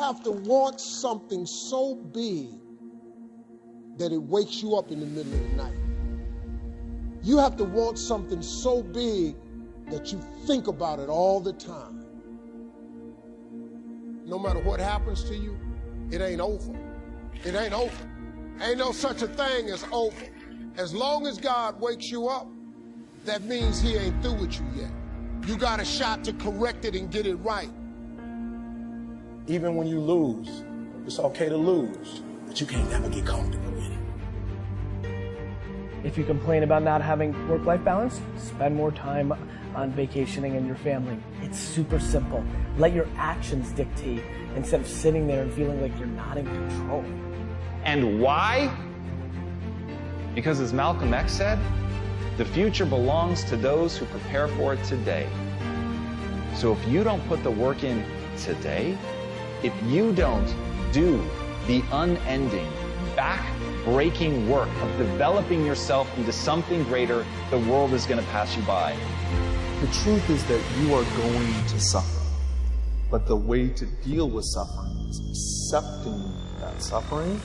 have to want something so big that it wakes you up in the middle of the night. You have to want something so big that you think about it all the time. No matter what happens to you, it ain't over. It ain't over. Ain't no such a thing as over. As long as God wakes you up, that means he ain't through with you yet. You got a shot to correct it and get it right. Even when you lose, it's okay to lose, but you can't never get comfortable with it. If you complain about not having work-life balance, spend more time on vacationing and your family. It's super simple. Let your actions dictate instead of sitting there and feeling like you're not in control. And why? Because as Malcolm X said, the future belongs to those who prepare for it today. So if you don't put the work in today, if you don't do the unending, back-breaking work of developing yourself into something greater, the world is going to pass you by. The truth is that you are going to suffer. But the way to deal with suffering is accepting that suffering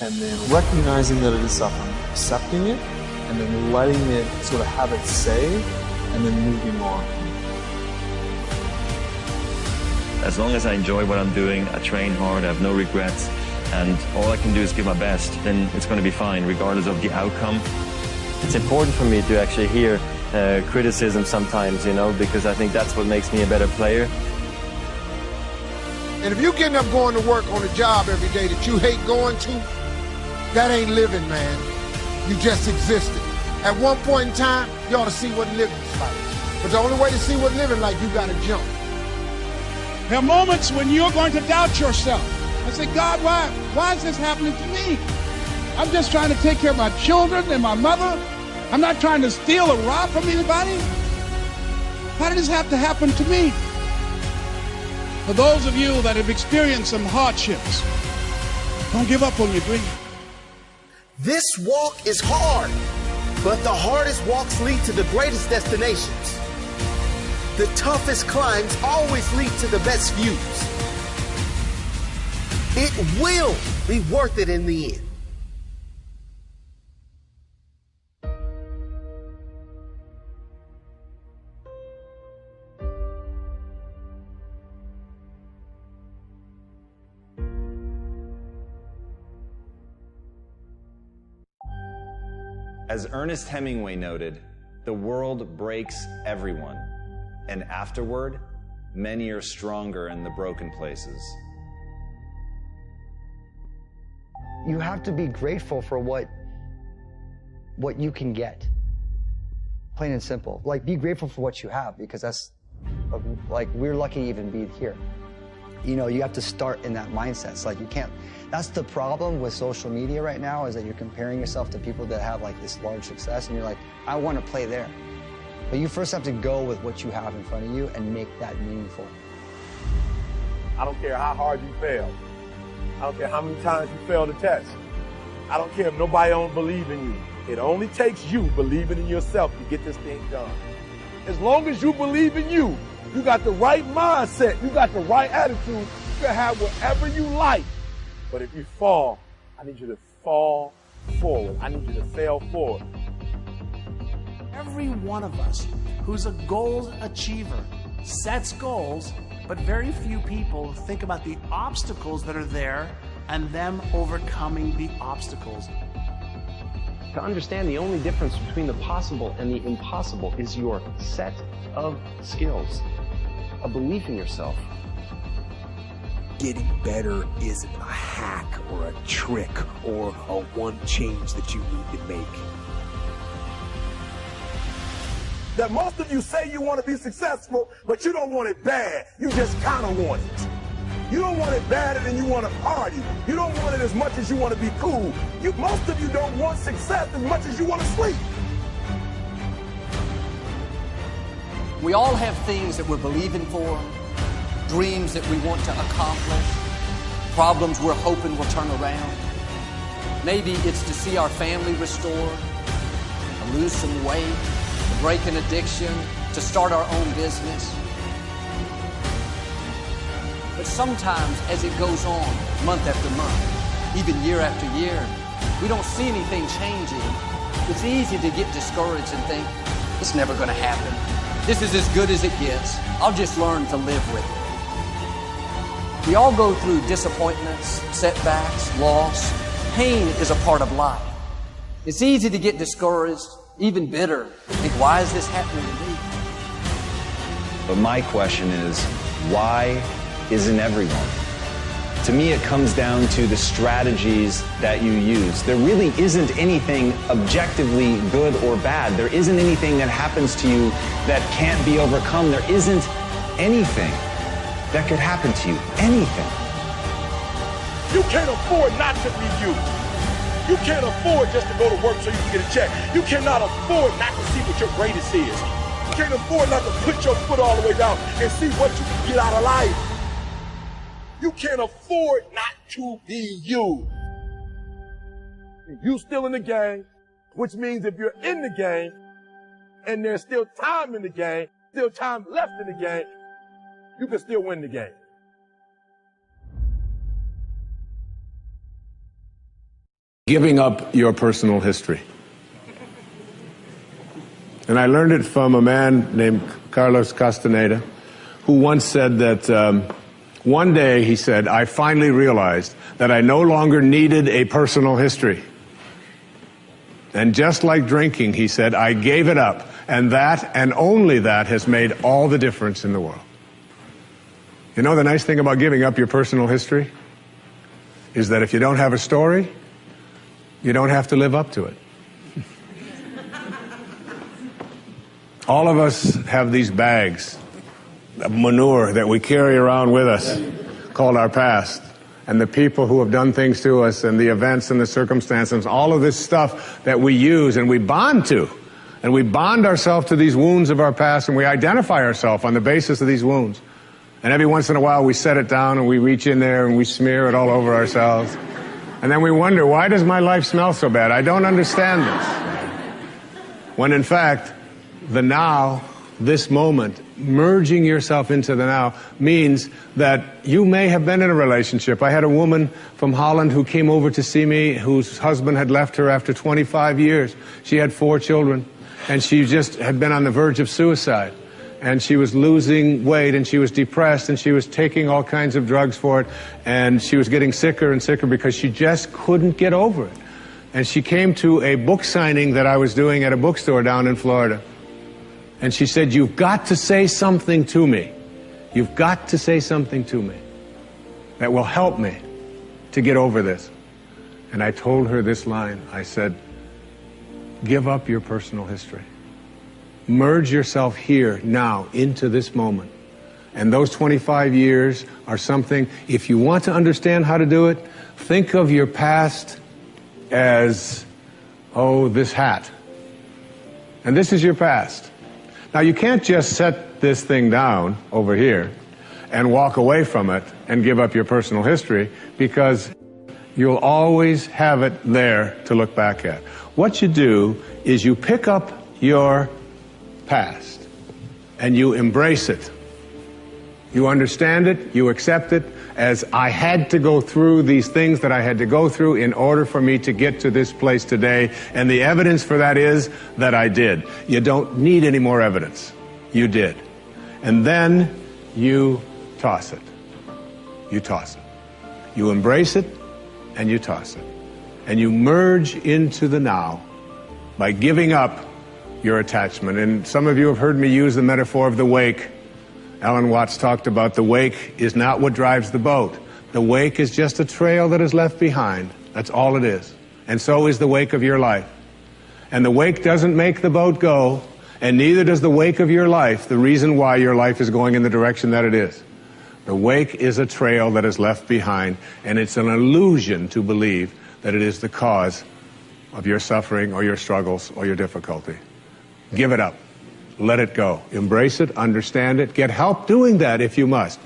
and then recognizing that it is suffering, accepting it, and then letting it sort of have its say, and then moving on. As long as I enjoy what I'm doing, I train hard, I have no regrets, and all I can do is give my best, then it's going to be fine, regardless of the outcome. It's important for me to actually hear criticism sometimes, you know, because I think that's what makes me a better player. And if you're getting up going to work on a job every day that you hate going to, that ain't living, man. You just existed. At one point in time, you ought to see what living's like. But the only way to see what living like, you gotta jump. There are moments when you're going to doubt yourself. I say, God, why is this happening to me? I'm just trying to take care of my children and my mother. I'm not trying to steal or rob from anybody. Why did this have to happen to me? For those of you that have experienced some hardships, don't give up on your dream. This walk is hard, but the hardest walks lead to the greatest destinations. The toughest climbs always lead to the best views. It will be worth it in the end. As Ernest Hemingway noted, the world breaks everyone, and afterward, many are stronger in the broken places. You have to be grateful for what you can get. Plain and simple. Like, be grateful for what you have, because that's, like, we're lucky to even be here. You know, you have to start in that mindset. It's like you can't, that's the problem with social media right now, is that you're comparing yourself to people that have like this large success, and you're like, I want to play there. But you first have to go with what you have in front of you and make that meaningful. I don't care how hard you fail. I don't care how many times you fail the test. I don't care if nobody don't believe in you. It only takes you believing in yourself to get this thing done. As long as you believe in you, you got the right mindset, you got the right attitude, you can have whatever you like. But if you fall, I need you to fall forward. I need you to fail forward. Every one of us who's a goal achiever sets goals, but very few people think about the obstacles that are there and them overcoming the obstacles. To understand, the only difference between the possible and the impossible is your set of skills, a belief in yourself. Getting better isn't a hack or a trick or a one change that you need to make. That most of you say you want to be successful, but you don't want it bad. You just kind of want it. You don't want it badder than you want to party. You don't want it as much as you want to be cool. Most of you don't want success as much as you want to sleep. We all have things that we're believing for, dreams that we want to accomplish, problems we're hoping will turn around. Maybe it's to see our family restored, to lose some weight, to break an addiction, to start our own business. But sometimes as it goes on, month after month, even year after year, we don't see anything changing. It's easy to get discouraged and think, it's never going to happen. This is as good as it gets. I'll just learn to live with it. We all go through disappointments, setbacks, loss. Pain is a part of life. It's easy to get discouraged, even bitter. Think, why is this happening to me? But my question is, why isn't everyone? To me, it comes down to the strategies that you use. There really isn't anything objectively good or bad. There isn't anything that happens to you that can't be overcome. There isn't anything that could happen to you. Anything. You can't afford not to be you. You can't afford just to go to work so you can get a check. You cannot afford not to see what your greatest is. You can't afford not to put your foot all the way down and see what you can get out of life. You can't afford not to be you. You still in the game, which means if you're in the game and there's still time in the game, still time left in the game, you can still win the game. Giving up your personal history. And I learned it from a man named Carlos Castaneda, who once said that one day, he said, I finally realized that I no longer needed a personal history. And just like drinking, he said, I gave it up. And that, and only that, has made all the difference in the world. You know, the nice thing about giving up your personal history is that if you don't have a story, you don't have to live up to it. All of us have these bags of manure that we carry around with us called our past, and the people who have done things to us, and the events and the circumstances, all of this stuff that we use and we bond to, and we bond ourselves to these wounds of our past, and we identify ourselves on the basis of these wounds. And every once in a while we set it down and we reach in there and we smear it all over ourselves, and then we wonder, why does my life smell so bad? I don't understand this. When in fact, the now, this moment, merging yourself into the now, means that you may have been in a relationship. I had a woman from Holland who came over to see me, whose husband had left her after 25 years. She had 4 children, and she just had been on the verge of suicide. And she was losing weight, and she was depressed, and she was taking all kinds of drugs for it, and she was getting sicker and sicker because she just couldn't get over it. And she came to a book signing that I was doing at a bookstore down in Florida. And she said, you've got to say something to me. You've got to say something to me that will help me to get over this. And I told her this line. I said, give up your personal history. Merge yourself here, now, into this moment. And those 25 years are something, if you want to understand how to do it, think of your past as, oh, this hat. And this is your past. Now, you can't just set this thing down over here and walk away from it and give up your personal history, because you'll always have it there to look back at. What you do is you pick up your past and you embrace it. You understand it, you accept it as, I had to go through these things that I had to go through in order for me to get to this place today, and the evidence for that is that I did. You don't need any more evidence. You did. And then you toss it. You toss it. You embrace it and you toss it. And you merge into the now by giving up your attachment. And some of you have heard me use the metaphor of the wake. Alan Watts talked about the wake is not what drives the boat. The wake is just a trail that is left behind. That's all it is. And so is the wake of your life. And the wake doesn't make the boat go, and neither does the wake of your life, the reason why your life is going in the direction that it is. The wake is a trail that is left behind, and it's an illusion to believe that it is the cause of your suffering or your struggles or your difficulty. Give it up. Let it go. Embrace it, understand it, get help doing that if you must,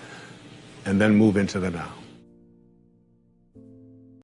and then move into the now.